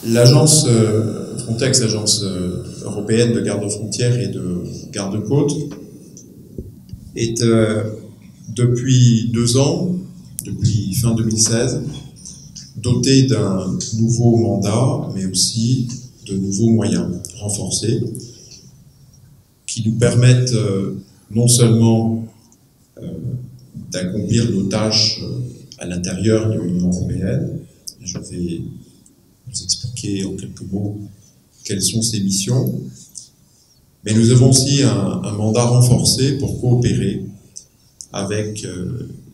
L'agence Frontex, agence européenne de garde-frontières et de garde-côtes, est depuis 2 ans, depuis fin 2016, dotée d'un nouveau mandat, mais aussi de nouveaux moyens renforcés qui nous permettent non seulement d'accomplir nos tâches à l'intérieur de l'Union européenne. Je vais vous expliquer en quelques mots quelles sont ces missions, mais nous avons aussi un mandat renforcé pour coopérer avec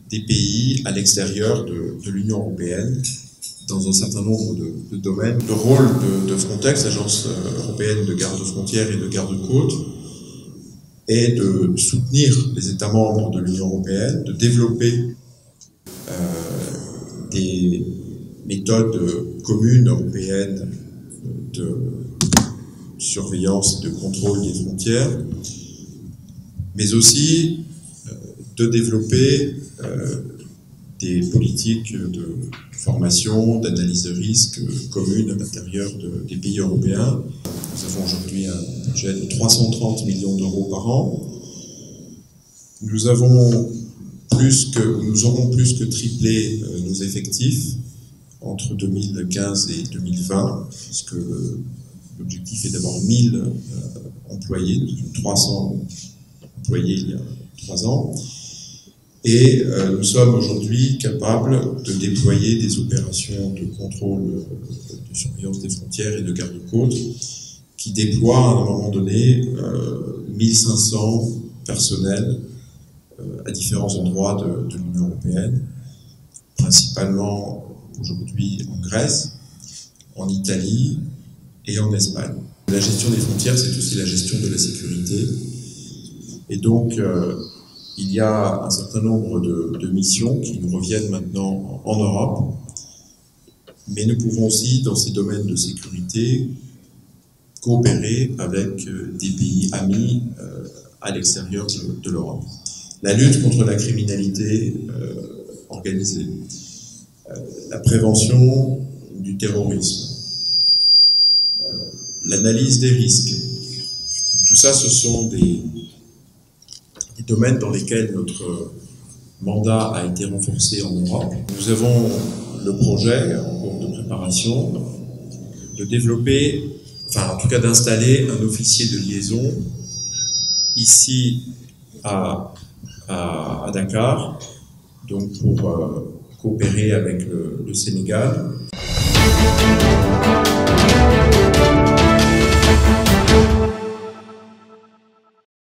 des pays à l'extérieur de l'Union européenne dans un certain nombre de domaines. Le rôle de Frontex, agence européenne de garde-frontières et de garde-côtes, est de soutenir les États membres de l'Union européenne, de développer des méthodes communes européennes de surveillance et de contrôle des frontières, mais aussi de développer des politiques de formation, d'analyse de risques communes à l'intérieur des pays européens. Nous avons aujourd'hui un budget de 330 millions d'euros par an. Nous aurons plus que triplé nos effectifs entre 2015 et 2020, puisque l'objectif est d'avoir 1000 employés, nous avions 300 employés il y a 3 ans. Et nous sommes aujourd'hui capables de déployer des opérations de contrôle, de surveillance des frontières et de garde-côtes qui déploient à un moment donné 1500 personnels à différents endroits de l'Union européenne, principalement aujourd'hui en Grèce, en Italie et en Espagne. La gestion des frontières, c'est aussi la gestion de la sécurité. Et donc, il y a un certain nombre de missions qui nous reviennent maintenant en Europe, mais nous pouvons aussi, dans ces domaines de sécurité, coopérer avec des pays amis à l'extérieur de l'Europe. La lutte contre la criminalité organisée, la prévention du terrorisme, l'analyse des risques, tout ça, ce sont des domaines dans lesquels notre mandat a été renforcé en Europe. Nous avons le projet en cours de préparation de développer, enfin en tout cas d'installer un officier de liaison ici à Dakar, donc pour coopérer avec le Sénégal.